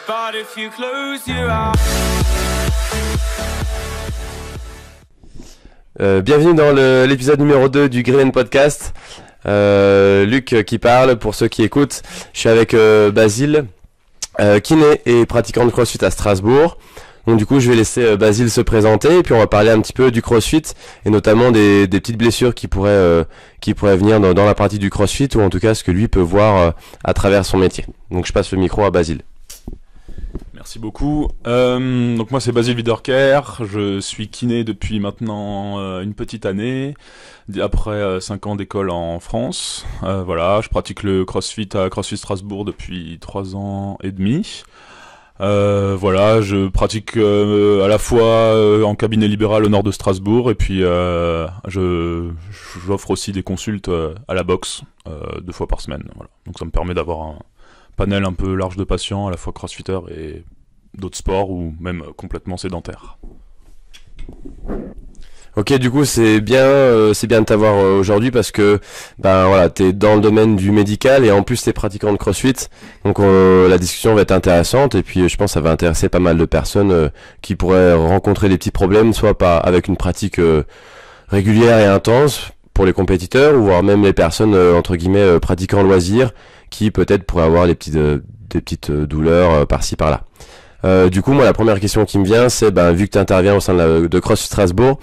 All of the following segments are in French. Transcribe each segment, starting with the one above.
But if you close your eyes. Bienvenue dans l'épisode numéro 2 du Green Podcast. Luc qui parle, pour ceux qui écoutent. Je suis avec Basile, kiné et pratiquant de CrossFit à Strasbourg. Donc du coup je vais laisser Basile se présenter et puis on va parler un petit peu du CrossFit et notamment des petites blessures qui pourraient venir dans la pratique du CrossFit, ou en tout cas ce que lui peut voir à travers son métier. Donc je passe le micro à Basile. Merci beaucoup. Donc moi c'est Basile Wiederkehr, je suis kiné depuis maintenant une petite année, après 5 ans d'école en France. Voilà, je pratique le CrossFit à CrossFit Strasbourg depuis 3 ans et demi. Voilà, je pratique à la fois en cabinet libéral au nord de Strasbourg et puis j'offre aussi des consultes à la boxe 2 fois par semaine. Voilà. Donc ça me permet d'avoir un panel un peu large de patients, à la fois crossfitters et d'autres sports ou même complètement sédentaires. Ok, du coup c'est bien de t'avoir aujourd'hui parce que voilà, t'es dans le domaine du médical et en plus t'es pratiquant de CrossFit, donc la discussion va être intéressante et puis je pense que ça va intéresser pas mal de personnes qui pourraient rencontrer des petits problèmes, soit avec une pratique régulière et intense pour les compétiteurs, ou voire même les personnes entre guillemets pratiquant loisir qui peut-être pourraient avoir des petites douleurs par-ci par-là. Du coup moi la première question qui me vient c'est vu que tu interviens au sein de CrossFit Strasbourg,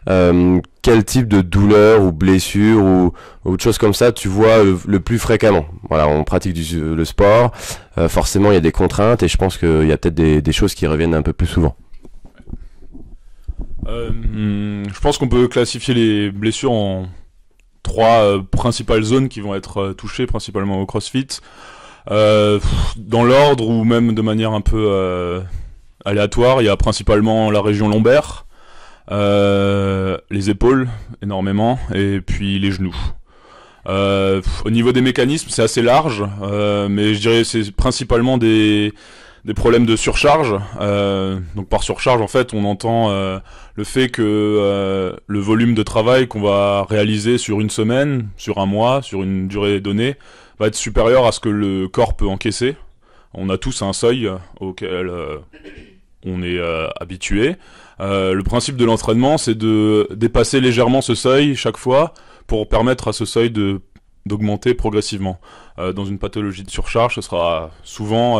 quel type de douleur ou blessure ou autre chose comme ça tu vois le plus fréquemment? Voilà, on pratique le sport, forcément il y a des contraintes et je pense qu'il y a peut-être des choses qui reviennent un peu plus souvent. Je pense qu'on peut classifier les blessures en 3 principales zones qui vont être touchées principalement au CrossFit. Dans l'ordre ou même de manière un peu aléatoire, il y a principalement la région lombaire, les épaules énormément, et puis les genoux. Au niveau des mécanismes, c'est assez large, mais je dirais c'est principalement des problèmes de surcharge. Donc par surcharge, en fait, on entend le fait que le volume de travail qu'on va réaliser sur une semaine, sur un mois, sur une durée donnée, va être supérieur à ce que le corps peut encaisser. On a tous un seuil auquel on est habitué. Le principe de l'entraînement, c'est de dépasser légèrement ce seuil chaque fois pour permettre à ce seuil d'augmenter progressivement. Dans une pathologie de surcharge, ce sera souvent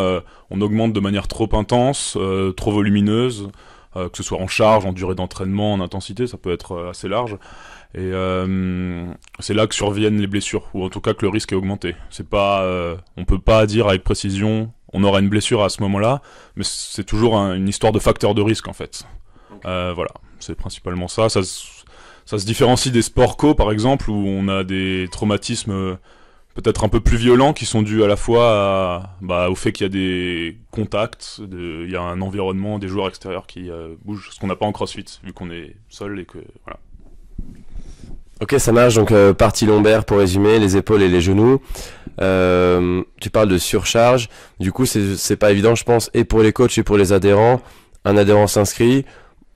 on augmente de manière trop intense, trop volumineuse, que ce soit en charge, en durée d'entraînement, en intensité, ça peut être assez large. Et c'est là que surviennent les blessures, ou en tout cas que le risque est augmenté. C'est pas, on peut pas dire avec précision on aura une blessure à ce moment-là, mais c'est toujours une histoire de facteur de risque en fait. Okay. Voilà, c'est principalement ça. Ça se différencie des sports co par exemple, où on a des traumatismes peut-être un peu plus violents qui sont dus à la fois au fait qu'il y a des contacts, il y a un environnement, des joueurs extérieurs qui bougent, ce qu'on n'a pas en CrossFit, vu qu'on est seul et que voilà. Ok, ça marche. Donc partie lombaire pour résumer, les épaules et les genoux. Tu parles de surcharge. Du coup, c'est pas évident, je pense, et pour les coachs et pour les adhérents. Un adhérent s'inscrit,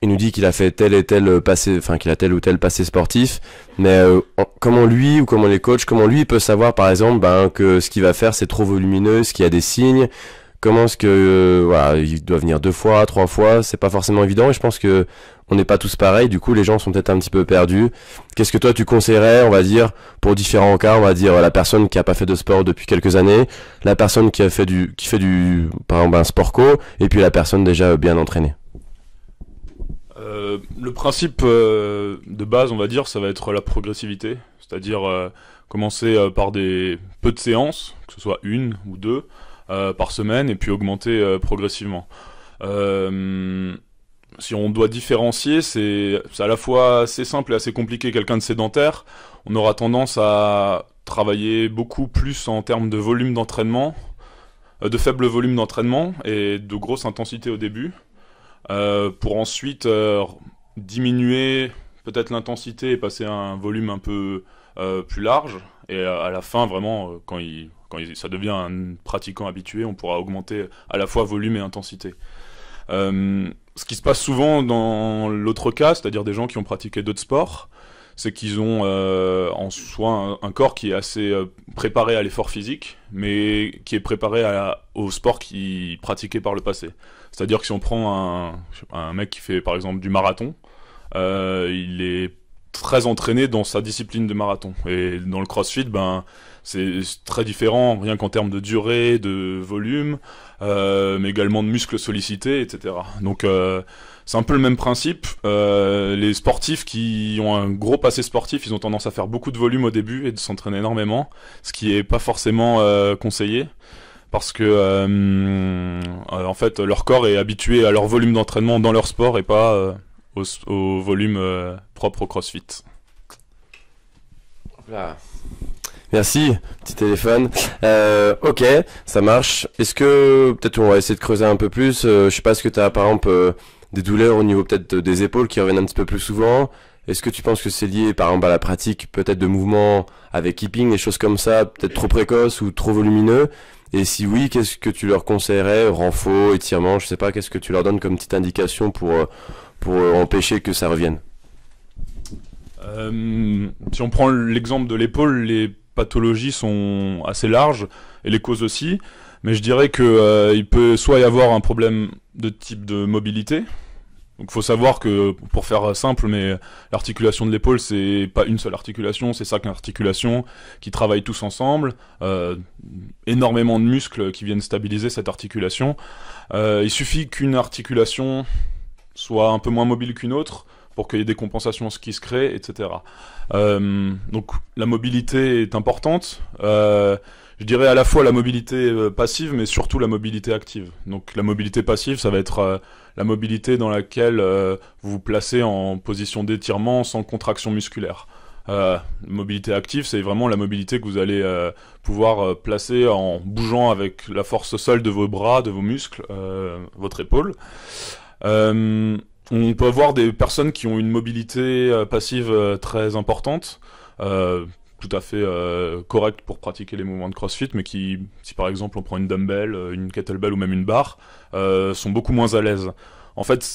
il nous dit qu'il a fait tel et tel passé, enfin qu'il a tel ou tel passé sportif. Mais comment lui ou comment les coachs, comment lui peut savoir par exemple que ce qu'il va faire c'est trop volumineux, qu'il y a des signes. Comment est-ce que voilà, il doit venir 2 fois, 3 fois, c'est pas forcément évident et je pense que on n'est pas tous pareils, du coup les gens sont peut-être un petit peu perdus. Qu'est-ce que toi tu conseillerais, on va dire, pour différents cas, on va dire la personne qui a pas fait de sport depuis quelques années, la personne qui fait du par exemple un sport co, et puis la personne déjà bien entraînée? Le principe de base, on va dire, ça va être la progressivité, c'est-à-dire commencer par des peu de séances, que ce soit 1 ou 2 par semaine, et puis augmenter progressivement. Si on doit différencier, c'est à la fois assez simple et assez compliqué. Quelqu'un de sédentaire, on aura tendance à travailler beaucoup plus en termes de volume d'entraînement, de faible volume d'entraînement et de grosse intensité au début, pour ensuite diminuer peut-être l'intensité et passer à un volume un peu plus large. Et à la fin, vraiment, quand ça devient un pratiquant habitué, on pourra augmenter à la fois volume et intensité. Ce qui se passe souvent dans l'autre cas, c'est-à-dire des gens qui ont pratiqué d'autres sports, c'est qu'ils ont en soi un corps qui est assez préparé à l'effort physique, mais qui est préparé au sport qu'ils pratiquaient par le passé. C'est-à-dire que si on prend un mec qui fait par exemple du marathon, il est très entraîné dans sa discipline de marathon. Et dans le CrossFit, c'est très différent, rien qu'en termes de durée, de volume, mais également de muscles sollicités, etc. Donc c'est un peu le même principe. Les sportifs qui ont un gros passé sportif, ils ont tendance à faire beaucoup de volume au début et de s'entraîner énormément, ce qui est pas forcément conseillé. Parce que en fait leur corps est habitué à leur volume d'entraînement dans leur sport et pas au volume propre au CrossFit. Voilà. Merci, petit téléphone. Ok, ça marche. Est-ce que peut-être on va essayer de creuser un peu plus. Je sais pas, est-ce que tu as par exemple des douleurs au niveau peut-être des épaules qui reviennent un petit peu plus souvent? Est-ce que tu penses que c'est lié par exemple à la pratique peut-être de mouvements avec keeping, des choses comme ça, peut-être trop précoces ou trop volumineux? Et si oui, qu'est-ce que tu leur conseillerais? Renfort, étirement, je sais pas, qu'est-ce que tu leur donnes comme petite indication pour empêcher que ça revienne? Si on prend l'exemple de l'épaule, les pathologies sont assez larges et les causes aussi, mais je dirais que il peut soit y avoir un problème de type de mobilité. Donc faut savoir que, pour faire simple, mais l'articulation de l'épaule, c'est pas une seule articulation, c'est 5 articulations qui travaillent tous ensemble, énormément de muscles qui viennent stabiliser cette articulation. Il suffit qu'une articulation soit un peu moins mobile qu'une autre pour qu'il y ait des compensations qui se créent, etc. Donc la mobilité est importante. Je dirais à la fois la mobilité passive, mais surtout la mobilité active. Donc la mobilité passive, ça va être la mobilité dans laquelle vous vous placez en position d'étirement sans contraction musculaire. Mobilité active, c'est vraiment la mobilité que vous allez pouvoir placer en bougeant avec la force seule de vos bras, de vos muscles, votre épaule. On peut avoir des personnes qui ont une mobilité passive très importante, tout à fait correcte pour pratiquer les mouvements de CrossFit, mais qui, si par exemple on prend une dumbbell, une kettlebell ou même une barre, sont beaucoup moins à l'aise. En fait,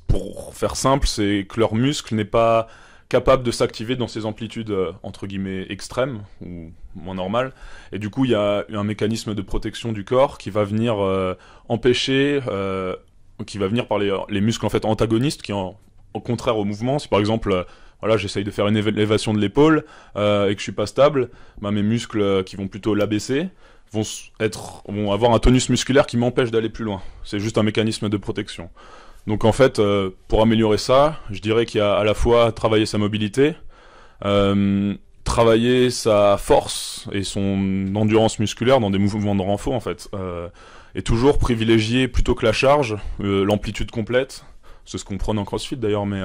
pour faire simple, c'est que leur muscle n'est pas capable de s'activer dans ces amplitudes entre guillemets extrêmes ou moins normales, et du coup il y a un mécanisme de protection du corps qui va venir empêcher, qui va venir par les muscles en fait antagonistes qui au contraire au mouvement. Si par exemple voilà, j'essaye de faire une élévation de l'épaule et que je suis pas stable, mes muscles qui vont plutôt l'abaisser vont avoir un tonus musculaire qui m'empêche d'aller plus loin. C'est juste un mécanisme de protection. Donc en fait, pour améliorer ça, je dirais qu'il y a à la fois travailler sa mobilité, travailler sa force et son endurance musculaire dans des mouvements de renfort en fait, et toujours privilégier plutôt que la charge, l'amplitude complète. C'est ce qu'on prône en CrossFit d'ailleurs, mais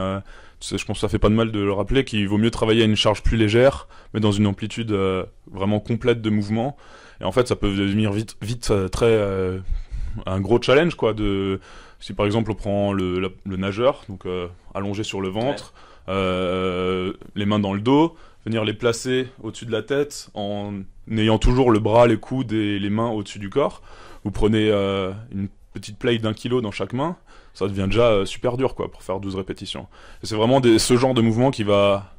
je pense que ça fait pas de mal de le rappeler qu'il vaut mieux travailler à une charge plus légère, mais dans une amplitude vraiment complète de mouvement. Et en fait, ça peut devenir vite très un gros challenge quoi. Si par exemple on prend le nageur, donc allongé sur le ventre, les mains dans le dos, venir les placer au-dessus de la tête en ayant toujours le bras, les coudes et les mains au-dessus du corps. Vous prenez une petite plate d'1 kilo dans chaque main, ça devient déjà super dur quoi pour faire 12 répétitions. Et c'est vraiment ce genre de mouvement qui va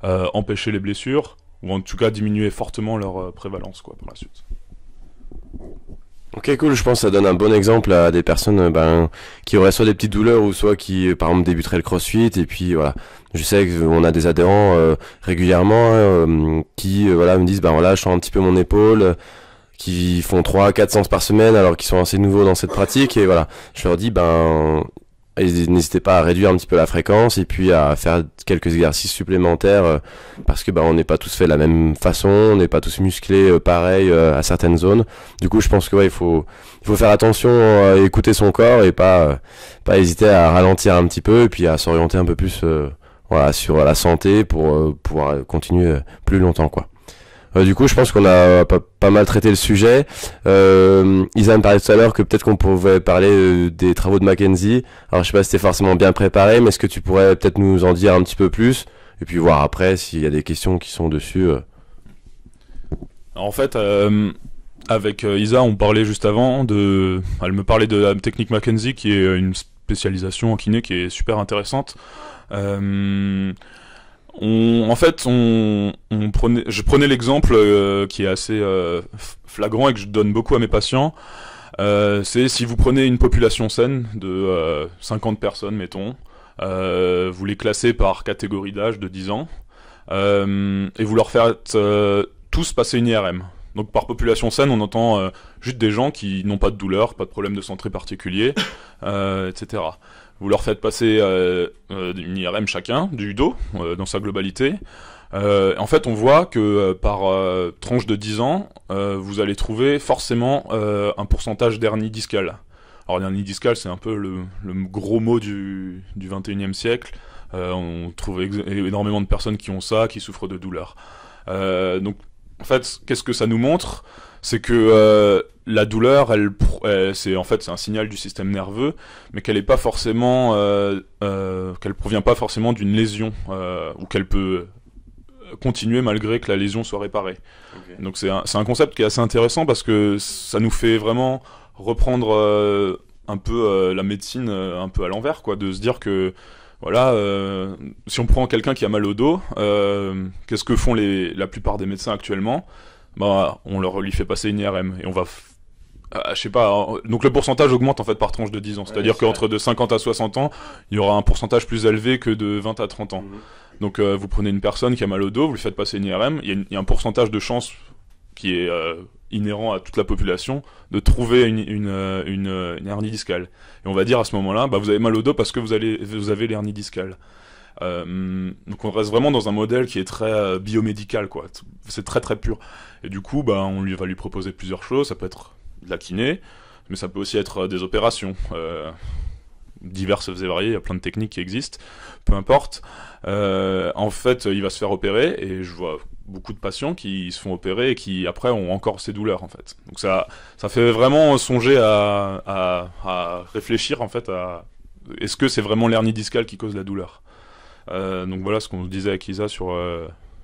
empêcher les blessures, ou en tout cas diminuer fortement leur prévalence quoi par la suite. Ok, cool, je pense que ça donne un bon exemple à des personnes qui auraient soit des petites douleurs ou soit qui par exemple débuteraient le CrossFit. Et puis voilà, je sais qu'on a des adhérents régulièrement qui me disent voilà, je sens un petit peu mon épaule, qui font 3-4 séances par semaine alors qu'ils sont assez nouveaux dans cette pratique, et voilà, je leur dis n'hésitez pas à réduire un petit peu la fréquence et puis à faire quelques exercices supplémentaires parce que on n'est pas tous faits de la même façon, on n'est pas tous musclés pareil à certaines zones. Du coup, je pense que il faut faire attention à écouter son corps et pas hésiter à ralentir un petit peu et puis à s'orienter un peu plus sur la santé pour pouvoir continuer plus longtemps quoi. Du coup, je pense qu'on a pas mal traité le sujet. Isa me parlait tout à l'heure que peut-être qu'on pouvait parler des travaux de McKenzie. Alors, je sais pas si c'était forcément bien préparé, mais est-ce que tu pourrais peut-être nous en dire un petit peu plus et puis voir après s'il y a des questions qui sont dessus. Alors, en fait, avec Isa, on parlait juste avant elle me parlait de la technique McKenzie, qui est une spécialisation en kiné qui est super intéressante. Je prenais l'exemple qui est assez flagrant et que je donne beaucoup à mes patients. C'est si vous prenez une population saine de 50 personnes, mettons, vous les classez par catégorie d'âge de 10 ans, et vous leur faites tous passer une IRM. Donc par population saine, on entend juste des gens qui n'ont pas de douleur, pas de problème de santé particulier, etc. Vous leur faites passer une IRM chacun, du dos, dans sa globalité. En fait, on voit que par tranche de 10 ans, vous allez trouver forcément un pourcentage d'hernie discale. Alors l'hernie discale, c'est un peu le gros mot du 21e siècle. On trouve énormément de personnes qui ont ça, qui souffrent de douleurs. Donc, en fait, qu'est-ce que ça nous montre ? C'est que la douleur, c'est un signal du système nerveux, mais qu'elle est pas forcément, qu'elle provient pas forcément d'une lésion, ou qu'elle peut continuer malgré que la lésion soit réparée. Okay. Donc c'est un concept qui est assez intéressant parce que ça nous fait vraiment reprendre un peu la médecine un peu à l'envers, quoi, de se dire que voilà, si on prend quelqu'un qui a mal au dos, qu'est-ce que font la plupart des médecins actuellement ? Bah, on lui fait passer une IRM et on va je sais pas, donc le pourcentage augmente en fait par tranche de 10 ans, c'est-à-dire qu'entre de 50 à 60 ans, il y aura un pourcentage plus élevé que de 20 à 30 ans. Donc vous prenez une personne qui a mal au dos, vous lui faites passer une IRM, il y a un pourcentage de chance qui est inhérent à toute la population de trouver une hernie discale. Et on va dire à ce moment-là, bah vous avez mal au dos parce que vous avez l'hernie discale. Donc on reste vraiment dans un modèle qui est très biomédical, quoi. C'est très très pur. Et du coup, bah on va lui proposer plusieurs choses. Ça peut être de la kiné, mais ça peut aussi être des opérations diverses et variées. Il y a plein de techniques qui existent. Peu importe. En fait, il va se faire opérer et je vois beaucoup de patients qui se font opérer et qui après ont encore ces douleurs en fait. Donc ça fait vraiment songer à réfléchir en fait à est-ce que c'est vraiment l'hernie discale qui cause la douleur. Donc voilà ce qu'on disait avec Isa sur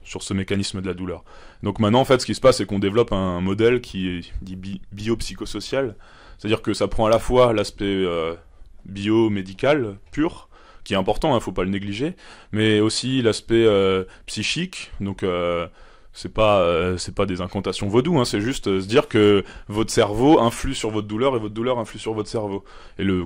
ce mécanisme de la douleur. Donc maintenant en fait ce qui se passe c'est qu'on développe un modèle qui est dit biopsychosocial, c'est-à-dire que ça prend à la fois l'aspect biomédical pur qui est important, faut pas le négliger, mais aussi l'aspect psychique. Donc c'est pas des incantations vaudou, c'est juste se dire que votre cerveau influe sur votre douleur et votre douleur influe sur votre cerveau. Et le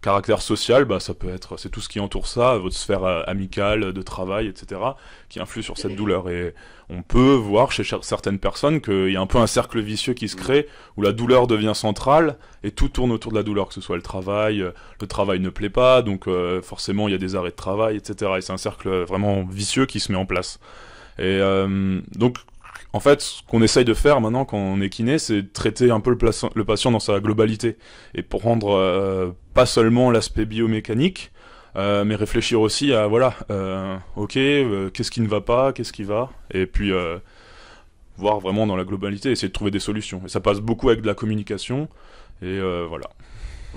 caractère social, bah ça peut être, c'est tout ce qui entoure ça, votre sphère amicale, de travail, etc., qui influe sur cette douleur. Et on peut voir chez certaines personnes qu'il y a un peu un cercle vicieux qui se crée, où la douleur devient centrale, et tout tourne autour de la douleur, que ce soit le travail ne plaît pas, donc forcément il y a des arrêts de travail, etc. Et c'est un cercle vraiment vicieux qui se met en place. Et donc, en fait, ce qu'on essaye de faire maintenant quand on est kiné, c'est de traiter un peu le patient dans sa globalité, et pour rendre pas seulement l'aspect biomécanique, mais réfléchir aussi à voilà, qu'est-ce qui ne va pas, qu'est-ce qui va, et puis voir vraiment dans la globalité, essayer de trouver des solutions. Et ça passe beaucoup avec de la communication, et voilà.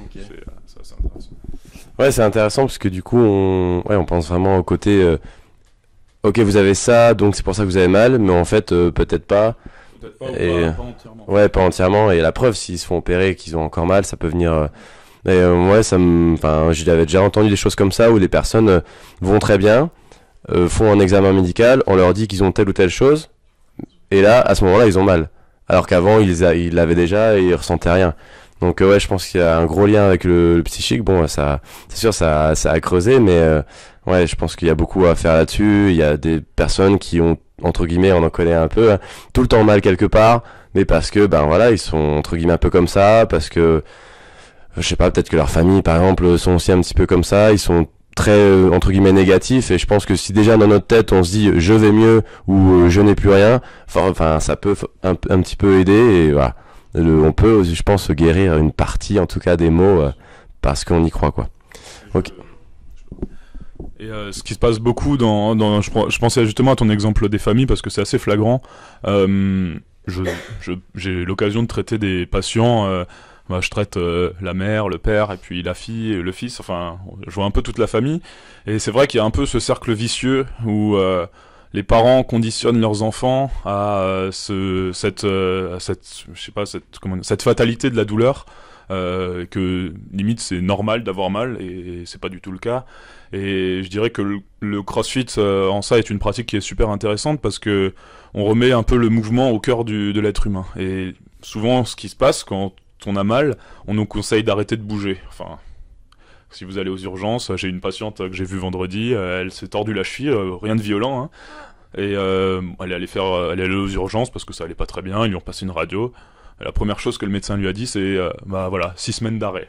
Okay. C'est assez intéressant. Ouais, c'est intéressant parce que du coup, on pense vraiment au côté. Ok, vous avez ça, donc c'est pour ça que vous avez mal, mais en fait, peut-être pas. Peut-être pas, ou pas entièrement. Ouais, pas entièrement. Et la preuve, s'ils se font opérer et qu'ils ont encore mal, ça peut venir. Ouais, j'avais déjà entendu des choses comme ça où les personnes vont très bien, font un examen médical, on leur dit qu'ils ont telle ou telle chose, et là, à ce moment-là, ils ont mal. Alors qu'avant, ils l'avaient déjà et ils ressentaient rien. Donc ouais, je pense qu'il y a un gros lien avec le psychique. Bon, ça, c'est sûr, ça a creusé, mais ouais, je pense qu'il y a beaucoup à faire là-dessus. Il y a des personnes qui ont, entre guillemets, on en connaît un peu, tout le temps mal quelque part, mais parce que, ben voilà, ils sont, entre guillemets, un peu comme ça, parce que, je sais pas, peut-être que leur famille, par exemple, sont aussi un petit peu comme ça, ils sont très, entre guillemets, négatifs, et je pense que si déjà dans notre tête, on se dit, je vais mieux, ou je n'ai plus rien, enfin, ça peut un petit peu aider, et voilà. On peut, je pense, guérir une partie, en tout cas, des maux, parce qu'on y croit, quoi. Ok. Et ce qui se passe beaucoup je pensais justement à ton exemple des familles parce que c'est assez flagrant. J'ai l'occasion de traiter des patients. Je traite la mère, le père et puis la fille et le fils. Enfin, je vois un peu toute la famille. Et c'est vrai qu'il y a un peu ce cercle vicieux où les parents conditionnent leurs enfants à cette fatalité de la douleur. que limite c'est normal d'avoir mal, et c'est pas du tout le cas. Et je dirais que le CrossFit en ça est une pratique qui est super intéressante parce que on remet un peu le mouvement au cœur de l'être humain. Et souvent, ce qui se passe quand on a mal, on nous conseille d'arrêter de bouger. Enfin, si vous allez aux urgences, j'ai une patiente que j'ai vue vendredi, elle s'est tordue la cheville, rien de violent, hein. Et elle est allée aux urgences parce que ça allait pas très bien, ils lui ont passé une radio. Et la première chose que le médecin lui a dit, c'est bah voilà, 6 semaines d'arrêt.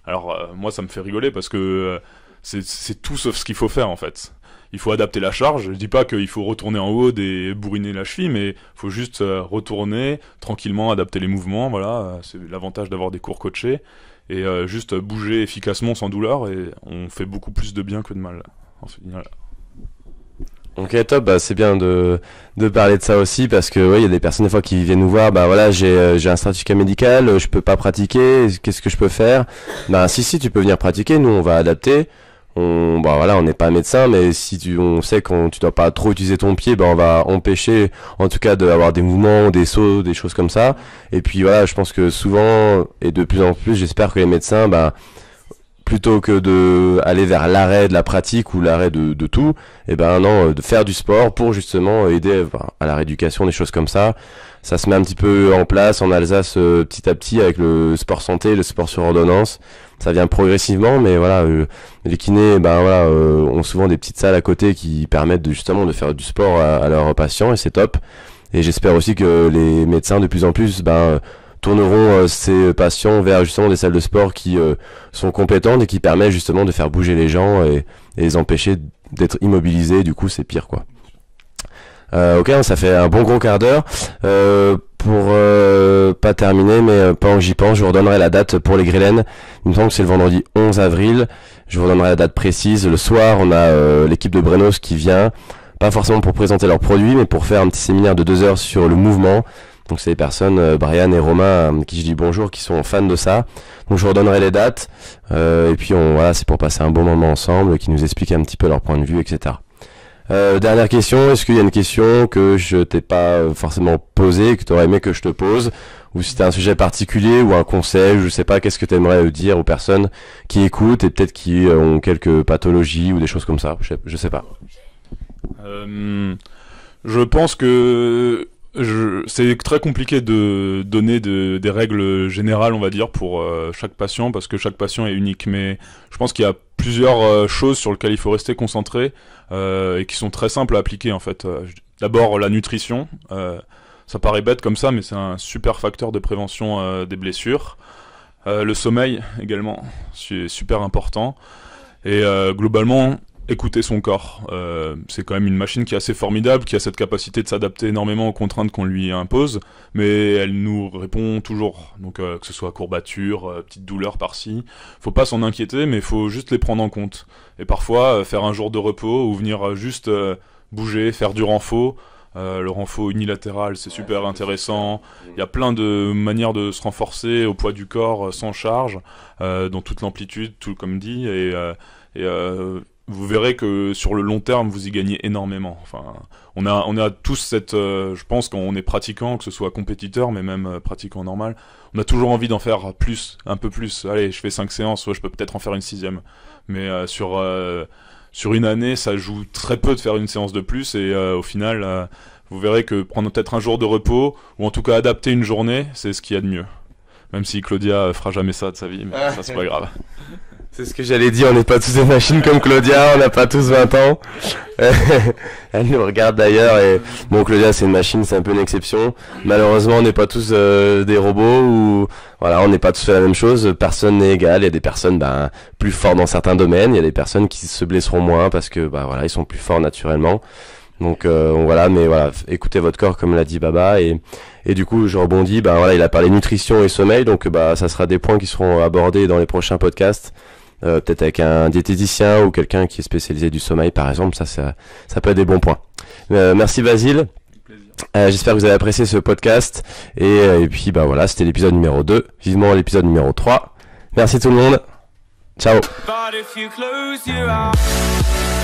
Alors moi ça me fait rigoler parce que c'est tout sauf ce qu'il faut faire en fait. Il faut adapter la charge. Je dis pas qu'il faut retourner en haut et bourriner la cheville, mais il faut juste retourner tranquillement, adapter les mouvements. Voilà, c'est l'avantage d'avoir des cours coachés et juste bouger efficacement sans douleur, et on fait beaucoup plus de bien que de mal. Voilà. Ok, top, bah c'est bien de parler de ça aussi parce que il y a des personnes des fois qui viennent nous voir, bah voilà, j'ai un certificat médical, je peux pas pratiquer, qu'est-ce que je peux faire? Bah si tu peux venir pratiquer, nous on va adapter. Bah voilà, on n'est pas médecin, mais si on sait quand tu dois pas trop utiliser ton pied, bah on va empêcher en tout cas d'avoir des mouvements, des sauts, des choses comme ça. Et puis voilà, je pense que souvent et de plus en plus, j'espère que les médecins, bah plutôt que de aller vers l'arrêt de la pratique ou l'arrêt de tout, et ben non, de faire du sport pour justement aider à la rééducation, des choses comme ça. Ça se met un petit peu en place en Alsace petit à petit avec le sport santé, le sport sur ordonnance. Ça vient progressivement, mais voilà, les kinés, ont souvent des petites salles à côté qui permettent justement de faire du sport à leurs patients, et c'est top. Et j'espère aussi que les médecins de plus en plus, tourneront ces patients vers justement des salles de sport qui sont compétentes et qui permettent justement de faire bouger les gens et les empêcher d'être immobilisés. Du coup, c'est pire, quoi. Ok, ça fait un bon gros quart d'heure. Pour pas terminer, mais pendant que j'y pense, je vous redonnerai la date pour les Grillen. Il me semble que c'est le vendredi 11 avril. Je vous redonnerai la date précise. Le soir, on a l'équipe de Brenos qui vient, pas forcément pour présenter leurs produits, mais pour faire un petit séminaire de 2 heures sur le mouvement. Donc c'est des personnes, Brian et Romain, qui je dis bonjour, qui sont fans de ça. Donc je vous redonnerai les dates. Et puis voilà, c'est pour passer un bon moment ensemble, qui nous expliquent un petit peu leur point de vue, etc. Dernière question, est-ce qu'il y a une question que je t'ai pas forcément posée, que tu aurais aimé que je te pose, ou si tu as un sujet particulier ou un conseil, je sais pas, qu'est-ce que tu aimerais dire aux personnes qui écoutent et peut-être qui ont quelques pathologies ou des choses comme ça, je sais pas. Je pense que c'est très compliqué de donner des règles générales, on va dire, pour chaque patient, parce que chaque patient est unique, mais je pense qu'il y a plusieurs choses sur lesquelles il faut rester concentré et qui sont très simples à appliquer en fait. D'abord la nutrition, ça paraît bête comme ça, mais c'est un super facteur de prévention des blessures. Le sommeil également, c'est super important, et globalement écouter son corps. C'est quand même une machine qui est assez formidable, qui a cette capacité de s'adapter énormément aux contraintes qu'on lui impose, mais elle nous répond toujours. Donc que ce soit courbature, petite douleur par-ci, faut pas s'en inquiéter, mais faut juste les prendre en compte. Et parfois faire un jour de repos ou venir juste bouger, faire du renfo. Le renfo unilatéral, c'est super intéressant. Il y a plein de manières de se renforcer au poids du corps sans charge, dans toute l'amplitude, tout comme dit, et vous verrez que sur le long terme, vous y gagnez énormément. Enfin, on a tous cette, je pense, quand on est pratiquant, que ce soit compétiteur, mais même pratiquant normal, on a toujours envie d'en faire plus, un peu plus. Allez, je fais 5 séances, je peux peut-être en faire une 6e. Mais sur une année, ça joue très peu de faire une séance de plus, et au final, vous verrez que prendre peut-être un jour de repos, ou en tout cas adapter une journée, c'est ce qu'il y a de mieux. Même si Claudia fera jamais ça de sa vie, mais ça c'est pas grave. C'est ce que j'allais dire, on n'est pas tous des machines comme Claudia, on n'a pas tous 20 ans. Elle nous regarde d'ailleurs, et bon, Claudia c'est une machine, c'est un peu une exception. Malheureusement, on n'est pas tous des robots, ou voilà, on n'est pas tous fait la même chose, personne n'est égal. Il y a des personnes plus fortes dans certains domaines, il y a des personnes qui se blesseront moins parce que voilà, ils sont plus forts naturellement. Donc voilà, mais voilà, écoutez votre corps comme l'a dit Baba, et du coup je rebondis, voilà, il a parlé nutrition et sommeil, donc ça sera des points qui seront abordés dans les prochains podcasts. Peut-être avec un diététicien ou quelqu'un qui est spécialisé du sommeil par exemple, ça peut être des bons points. Merci Basile, j'espère que vous avez apprécié ce podcast, et puis voilà, c'était l'épisode numéro 2, vivement l'épisode numéro 3. Merci tout le monde, ciao. But if you close your eyes